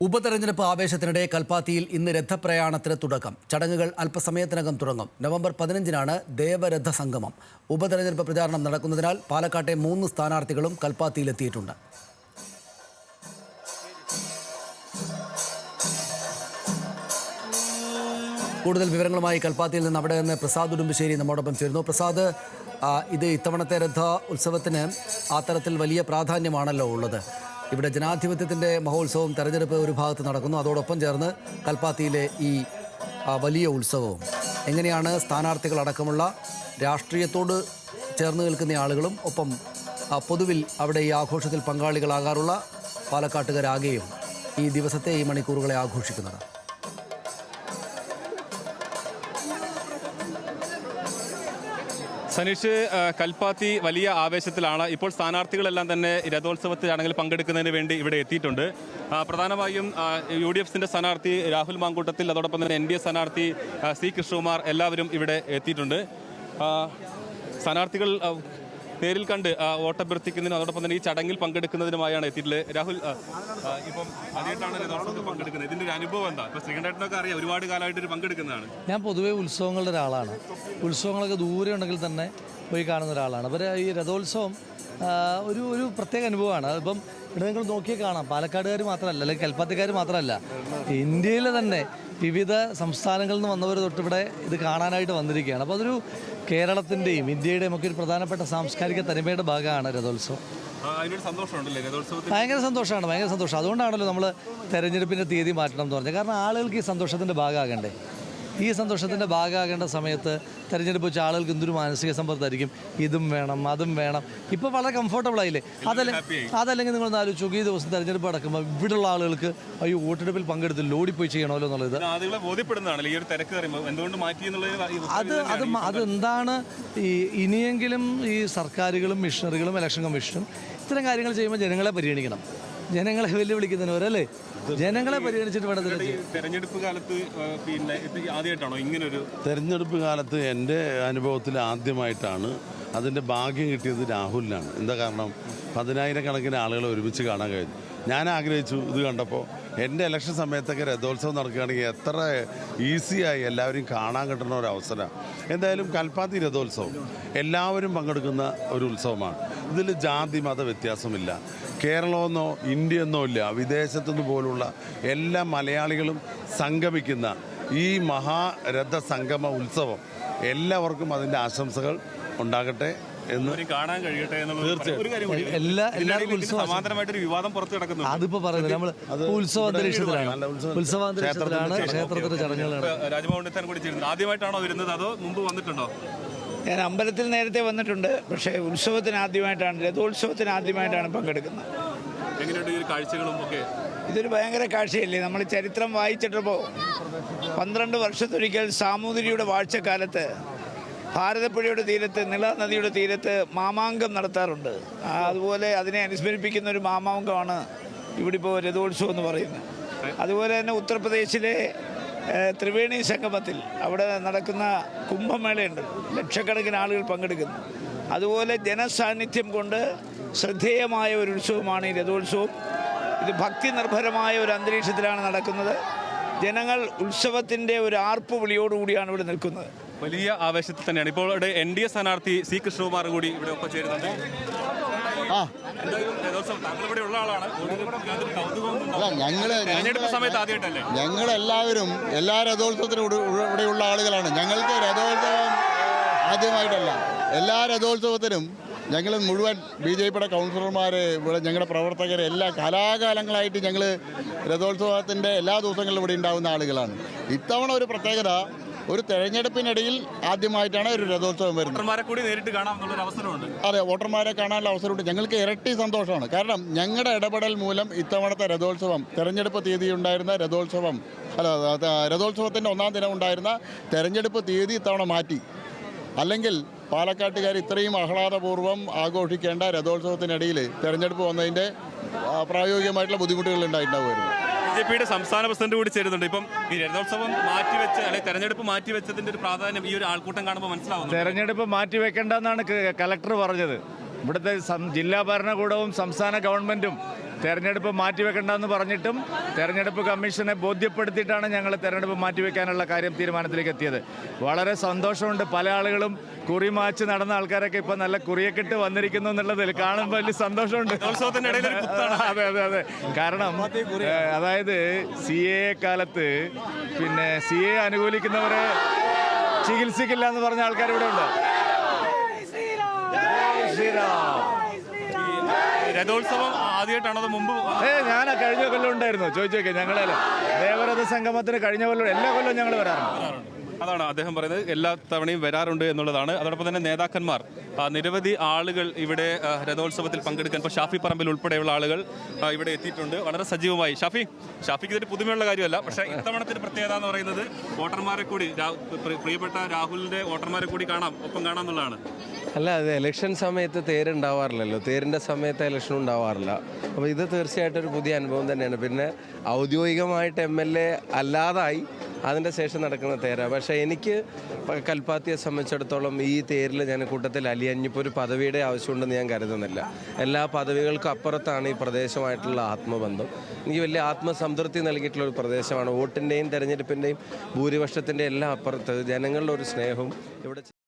ഉപതെരഞ്ഞെടുപ്പ് ആവേശത്തിനിടെ കൽപ്പാത്തിയിൽ ഇന്ന് രഥപ്രയാണത്തിന് തുടക്കം. ചടങ്ങുകൾ അല്പസമയത്തിനകം തുടങ്ങും. നവംബർ 15-നാണ് ദേവരഥ സംഗമം. ഉപതെരഞ്ഞെടുപ്പ് പ്രചാരണം നടക്കുന്നതിനാൽ പാലക്കാട്ടെ 3 സ്ഥാനാർത്ഥികളും കൽപ്പാത്തിയിലെത്തിയിട്ടുണ്ട്. കൂടുതൽ വിവരങ്ങളുമായി കൽപ്പാത്തിയിൽ നിന്ന് അവിടെ നിന്ന് പ്രസാദ് ഉടുമ്പശ്ശേരി നമ്മോടൊപ്പം ചേരുന്നു. പ്രസാദ്, ഇത് ഇത്തവണത്തെ രഥ ഉത്സവത്തിന് ആ തരത്തിൽ വലിയ പ്രാധാന്യമാണല്ലോ ഉള്ളത്. ഇവിടെ ജനാധിപത്യത്തിൻ്റെ മഹോത്സവം, തെരഞ്ഞെടുപ്പ് ഒരു ഭാഗത്ത് നടക്കുന്നു, അതോടൊപ്പം ചേർന്ന് കൽപ്പാത്തിയിലെ ഈ വലിയ ഉത്സവവും. എങ്ങനെയാണ് സ്ഥാനാർത്ഥികളടക്കമുള്ള രാഷ്ട്രീയത്തോട് ചേർന്ന് നിൽക്കുന്ന ആളുകളും ഒപ്പം പൊതുവിൽ അവിടെ ഈ ആഘോഷത്തിൽ പങ്കാളികളാകാറുള്ള പാലക്കാട്ടുകാരാകെയും ഈ ദിവസത്തെ, ഈ മണിക്കൂറുകളെ ആഘോഷിക്കുന്നത്? സനീഷ്, കൽപ്പാത്തി വലിയ ആവേശത്തിലാണ്. ഇപ്പോൾ സ്ഥാനാർത്ഥികളെല്ലാം തന്നെ രഥോത്സവത്തിൽ ചടങ്ങിൽ പങ്കെടുക്കുന്നതിന് വേണ്ടി ഇവിടെ എത്തിയിട്ടുണ്ട്. പ്രധാനമായും UDF സ്ഥാനാർത്ഥി രാഹുൽ മാങ്കൂട്ടത്തിൽ, അതോടൊപ്പം തന്നെ NDA സ്ഥാനാർത്ഥി C കൃഷ്ണകുമാർ എല്ലാവരും ഇവിടെ എത്തിയിട്ടുണ്ട്. സ്ഥാനാർത്ഥികൾ നേരിൽ കണ്ട് വോട്ടഭ്യർത്ഥിക്കുന്നതിനും അതോടൊപ്പം തന്നെ ഈ ചടങ്ങിൽ പങ്കെടുക്കുന്നതിനുമായാണ് എത്തിയിട്ടുള്ളത്. രാഹുൽ, ഇപ്പം ആദ്യമായിട്ടാണ് രഥോത്സവത്തിൽ പങ്കെടുക്കുന്നത്. ഇതിൻ്റെ ഒരു അനുഭവം എന്താ? ഇപ്പോൾ ശ്രീകണ്ഠേട്ടനൊക്കെ അറിയാം, ഒരുപാട് കാലമായിട്ട് പങ്കെടുക്കുന്നതാണ്. ഞാൻ പൊതുവേ ഉത്സവങ്ങളുടെ ഒരാളാണ്. ഉത്സവങ്ങളൊക്കെ ദൂരെ ഉണ്ടെങ്കിൽ തന്നെ പോയി കാണുന്ന ഒരാളാണ്. അപ്പോൾ ഈ രഥോത്സവം ഒരു പ്രത്യേക അനുഭവമാണ്. അതിപ്പം ഇവിടെ നിങ്ങൾ നോക്കിയാൽ കാണാം, പാലക്കാടുകാർ മാത്രമല്ല, അല്ലെങ്കിൽ കൽപ്പാത്തിക്കാർ മാത്രമല്ല, ഇന്ത്യയിലെ തന്നെ വിവിധ സംസ്ഥാനങ്ങളിൽ നിന്ന് വന്നവർ തൊട്ടിവിടെ ഇത് കാണാനായിട്ട് വന്നിരിക്കുകയാണ്. അപ്പോൾ അതൊരു കേരളത്തിൻ്റെയും ഇന്ത്യയുടെയും ഒക്കെ ഒരു പ്രധാനപ്പെട്ട സാംസ്കാരിക തനിമയുടെ ഭാഗമാണ് രഥോത്സവം. ഭയങ്കര സന്തോഷമാണ്. അതുകൊണ്ടാണല്ലോ നമ്മൾ തെരഞ്ഞെടുപ്പിൻ്റെ തീയതി മാറ്റണം എന്ന് പറഞ്ഞത്. കാരണം ആളുകൾക്ക് ഈ സന്തോഷത്തിൻ്റെ ഭാഗമാകണ്ടേ. ഈ സന്തോഷത്തിൻ്റെ ഭാഗമാകേണ്ട സമയത്ത് തെരഞ്ഞെടുപ്പ് വെച്ച ആളുകൾക്ക് എന്തൊരു മാനസിക സമ്മർദ്ദമായിരിക്കും. ഇതും വേണം, അതും വേണം. ഇപ്പോൾ വളരെ കംഫർട്ടബിൾ ആയില്ലേ? അതല്ലെങ്കിൽ നിങ്ങളൊന്ന് ആലോചിച്ചു നോക്കി, ഈ ദിവസം തെരഞ്ഞെടുപ്പ് നടക്കുമ്പോൾ ഇവിടെയുള്ള ആളുകൾക്ക് അയ്യോ വോട്ടെടുപ്പിൽ പങ്കെടുത്തില്ല, ഓടിപ്പോയി ചെയ്യണമല്ലോ എന്നുള്ളത്. അതെന്താണ് ഇനിയെങ്കിലും ഈ സർക്കാരുകളും മിഷണറികളും ഇലക്ഷൻ കമ്മീഷനും ഇത്തരം കാര്യങ്ങൾ ചെയ്യുമ്പോൾ ജനങ്ങളെ പരിഗണിക്കണം. ജനങ്ങളെ വെല്ലുവിളിക്കുന്നവരല്ലേ, ജനങ്ങളെ പരിഗണിച്ചിട്ട് വേണം. തെരഞ്ഞെടുപ്പ് കാലത്ത് പിന്നെ ആദ്യമായിട്ടാണോ ഇങ്ങനൊരു? തെരഞ്ഞെടുപ്പ് കാലത്ത് എൻ്റെ അനുഭവത്തിൽ ആദ്യമായിട്ടാണ് അതിൻ്റെ ഭാഗ്യം കിട്ടിയത് രാഹുലിനാണ്. എന്താ കാരണം? 10,000-കണക്കിന് ആളുകളെ ഒരുമിച്ച് കാണാൻ കഴിഞ്ഞു. ഞാൻ ആഗ്രഹിച്ചു ഇത് കണ്ടപ്പോൾ, എൻ്റെ ഇലക്ഷൻ സമയത്തൊക്കെ രഥോത്സവം നടക്കുകയാണെങ്കിൽ എത്ര ഈസിയായി എല്ലാവരും കാണാൻ കിട്ടുന്ന ഒരു അവസരമാണ്. എന്തായാലും കൽപ്പാത്തി രഥോത്സവം എല്ലാവരും പങ്കെടുക്കുന്ന ഒരു ഉത്സവമാണ്. ഇതിൽ ജാതി മത വ്യത്യാസമില്ല. കേരളമെന്നോ ഇന്ത്യയെന്നോ ഇല്ല, വിദേശത്തുനിന്ന് പോലുള്ള എല്ലാ മലയാളികളും സംഗമിക്കുന്ന ഈ മഹാരഥ സംഗമ ഉത്സവം എല്ലാവർക്കും അതിൻ്റെ ആശംസകൾ ഉണ്ടാകട്ടെ എന്ന് കാണാൻ കഴിയട്ടെ എല്ലാവർക്കും. സമാന്തരമായിട്ടൊരു വിവാദം പുറത്തു കിടക്കുന്നു. അതിപ്പോ പറയുന്നത് നമ്മൾ ഉത്സവാന്തരീക്ഷത്തിലാണ് ക്ഷേത്രത്തിലെ ചടങ്ങുകളാണ്. രാജ്ഭവനിൽ കൂടി ചേരുന്നത് ആദ്യമായിട്ടാണോ വരുന്നത്, അതോ മുമ്പ് വന്നിട്ടുണ്ടോ? ഞാൻ അമ്പലത്തിൽ നേരത്തെ വന്നിട്ടുണ്ട്, പക്ഷേ ഉത്സവത്തിന് ആദ്യമായിട്ടാണ്, രഥോത്സവത്തിന് ആദ്യമായിട്ടാണ് പങ്കെടുക്കുന്നത്. എങ്ങനെയുണ്ട് ഈ കാഴ്ചകളും ഒക്കെ? ഇതൊരു ഭയങ്കര കാഴ്ചയല്ലേ. നമ്മൾ ചരിത്രം വായിച്ചിട്ടപ്പോൾ 12 വർഷത്തൊരിക്കൽ സാമൂതിരിയുടെ വാഴ്ചക്കാലത്ത് ഭാരതപ്പുഴയുടെ തീരത്ത്, നിള നദിയുടെ തീരത്ത് മാമാങ്കം നടത്താറുണ്ട്. അതുപോലെ അതിനെ അനുസ്മരിപ്പിക്കുന്ന ഒരു മാമാങ്കമാണ് ഇവിടെ ഇപ്പോൾ രഥോത്സവം എന്ന് പറയുന്നത്. അതുപോലെ തന്നെ ഉത്തർപ്രദേശിലെ ത്രിവേണി സംഗമത്തിൽ അവിടെ നടക്കുന്ന കുംഭമേളയുണ്ട്, ലക്ഷക്കണക്കിന് ആളുകൾ പങ്കെടുക്കുന്നു. അതുപോലെ ജനസാന്നിധ്യം കൊണ്ട് ശ്രദ്ധേയമായ ഒരു ഉത്സവമാണ് ഈ രഥോത്സവം. ഇത് ഭക്തി നിർഭരമായ ഒരു അന്തരീക്ഷത്തിലാണ് നടക്കുന്നത്. ജനങ്ങൾ ഉത്സവത്തിൻ്റെ ഒരു ആർപ്പ് വിളിയോടുകൂടിയാണ് ഇവിടെ നിൽക്കുന്നത്. വലിയ ആവേശത്തിൽ തന്നെയാണ്. ഇപ്പോൾ ഇവിടെ NDA സ്ഥാനാർത്ഥി C കൃഷ്ണകുമാർ കൂടി ഇവിടെ ഒപ്പം ചേരുന്നുണ്ട്. ഞങ്ങളെല്ലാവരും എല്ലാ രഥോത്സവത്തിനും ഇവിടെയുള്ള ആളുകളാണ്. ഞങ്ങൾക്ക് രഥോത്സവം ആദ്യമായിട്ടല്ല. എല്ലാ രഥോത്സവത്തിനും ഞങ്ങൾ മുഴുവൻ BJPയുടെ കൗൺസിലർമാർ, ഇവിടെ ഞങ്ങളുടെ പ്രവർത്തകർ, എല്ലാ കാലാകാലങ്ങളായിട്ട് ഞങ്ങൾ രഥോത്സവത്തിൻ്റെ എല്ലാ ദിവസങ്ങളിലും ഇവിടെ ഉണ്ടാകുന്ന ആളുകളാണ്. ഇത്തവണ ഒരു പ്രത്യേകത, ഒരു തെരഞ്ഞെടുപ്പിനിടയിൽ ആദ്യമായിട്ടാണ് ഒരു രഥോത്സവം വരുന്നത്. അതെ, വോട്ടർമാരെ കാണാനുള്ള അവസരമുണ്ട്. ഞങ്ങൾക്ക് ഇരട്ടി സന്തോഷമാണ്. കാരണം ഞങ്ങളുടെ ഇടപെടൽ മൂലം ഇത്തവണത്തെ രഥോത്സവം, തെരഞ്ഞെടുപ്പ് തീയതി ഉണ്ടായിരുന്ന രഥോത്സവത്തിൻ്റെ 1-ാം ദിനം ഉണ്ടായിരുന്ന തെരഞ്ഞെടുപ്പ് തീയതി ഇത്തവണ മാറ്റി. അല്ലെങ്കിൽ പാലക്കാട്ടുകാർ ഇത്രയും ആഹ്ലാദപൂർവ്വം ആഘോഷിക്കേണ്ട രഥോത്സവത്തിനിടയിൽ തെരഞ്ഞെടുപ്പ് വന്നതിൻ്റെ പ്രായോഗികമായിട്ടുള്ള ബുദ്ധിമുട്ടുകൾ ഉണ്ടായിട്ടുണ്ടാവുമായിരുന്നു. BJPയുടെ സംസ്ഥാന പ്രസിഡന്റ് കൂടി ചേരുന്നുണ്ട്. ഇപ്പം ഈ രഥോത്സവം മാറ്റിവെച്ച്, അല്ലെങ്കിൽ തെരഞ്ഞെടുപ്പ് മാറ്റിവെച്ചതിന്റെ ഒരു പ്രാധാന്യം ഈ ഒരു ആൾക്കൂട്ടം കാണുമ്പോൾ മനസ്സിലാവുന്നു. തെരഞ്ഞെടുപ്പ് മാറ്റിവെക്കേണ്ടെന്നാണ് കലക്ടർ പറഞ്ഞത്. ഇവിടുത്തെ ജില്ലാ ഭരണകൂടവും സംസ്ഥാന ഗവൺമെൻറ്റും തെരഞ്ഞെടുപ്പ് മാറ്റിവെക്കണ്ടെന്ന് പറഞ്ഞിട്ടും തെരഞ്ഞെടുപ്പ് കമ്മീഷനെ ബോധ്യപ്പെടുത്തിയിട്ടാണ് ഞങ്ങൾ തെരഞ്ഞെടുപ്പ് മാറ്റിവെക്കാനുള്ള കാര്യം തീരുമാനത്തിലേക്ക് എത്തിയത്. വളരെ സന്തോഷമുണ്ട്. പല ആളുകളും കുറി മാച്ച് നടന്ന ആൾക്കാരൊക്കെ ഇപ്പം നല്ല കുറിയൊക്കെ വന്നിരിക്കുന്നു എന്നുള്ളതിൽ കാണുമ്പോൾ വലിയ സന്തോഷമുണ്ട്. അതെ അതെ അതെ. കാരണം അതായത് CAA കാലത്ത് പിന്നെ CAA അനുകൂലിക്കുന്നവരെ ചികിത്സിക്കില്ല എന്ന് പറഞ്ഞ ആൾക്കാർ ഇവിടെ ഉണ്ട്. രഥോത്സവം ആദ്യമായിട്ടാണത് മുമ്പ്? ഞാൻ കഴിഞ്ഞ കൊല്ലം ഉണ്ടായിരുന്നു. ചോദിച്ചോക്കെ ഞങ്ങളെ ദേവരഥ സംഗമത്തിന് കഴിഞ്ഞ കൊല്ലം എല്ലാ കൊല്ലവും ഞങ്ങൾ വരാറുണ്ട്. അതാണ് അദ്ദേഹം പറയുന്നത്, എല്ലാ തവണയും വരാറുണ്ട് എന്നുള്ളതാണ്. അതോടൊപ്പം തന്നെ നേതാക്കന്മാർ, നിരവധി ആളുകൾ ഇവിടെ രഥോത്സവത്തിൽ പങ്കെടുക്കാൻ, ഇപ്പോൾ ഷാഫി പറമ്പിൽ ഉൾപ്പെടെയുള്ള ആളുകൾ ഇവിടെ എത്തിയിട്ടുണ്ട് വളരെ സജീവമായി. ഷാഫിക്ക് ഇതൊരു പുതുമയുള്ള കാര്യമല്ല, പക്ഷേ ഇത്തവണത്തിന് പ്രത്യേകത എന്ന് പറയുന്നത് വോട്ടർമാരെ കൂടി, പ്രിയപ്പെട്ട രാഹുലിന്റെ വോട്ടർമാരെ കൂടി ഒപ്പം കാണാം എന്നുള്ളതാണ്. അല്ല, അത് ഇലക്ഷൻ സമയത്ത് തേരുണ്ടാവാറില്ലല്ലോ, തേരിൻ്റെ സമയത്ത് ഇലക്ഷൻ ഉണ്ടാവാറില്ല. അപ്പോൾ ഇത് തീർച്ചയായിട്ടും ഒരു പുതിയ അനുഭവം തന്നെയാണ്. പിന്നെ ഔദ്യോഗികമായിട്ട് MLA അല്ലാതായി അതിൻ്റെ ശേഷം നടക്കുന്ന തേരാണ്. പക്ഷേ എനിക്ക് കൽപ്പാത്തിയെ സംബന്ധിച്ചിടത്തോളം ഈ തേരിൽ ഞാൻ കൂട്ടത്തിൽ അലിയഞ്ഞിപ്പോൾ ഒരു പദവിയുടെ ആവശ്യമുണ്ടെന്ന് ഞാൻ കരുതുന്നില്ല. എല്ലാ പദവികൾക്കും അപ്പുറത്താണ് ഈ പ്രദേശമായിട്ടുള്ള ആത്മബന്ധം. എനിക്ക് വലിയ ആത്മസംതൃപ്തി നൽകിയിട്ടുള്ള ഒരു പ്രദേശമാണ്. വോട്ടിൻ്റെയും തെരഞ്ഞെടുപ്പിൻ്റെയും ഭൂരിപക്ഷത്തിൻ്റെ എല്ലാം അപ്പുറത്ത് ജനങ്ങളുടെ ഒരു സ്നേഹവും ഇവിടെ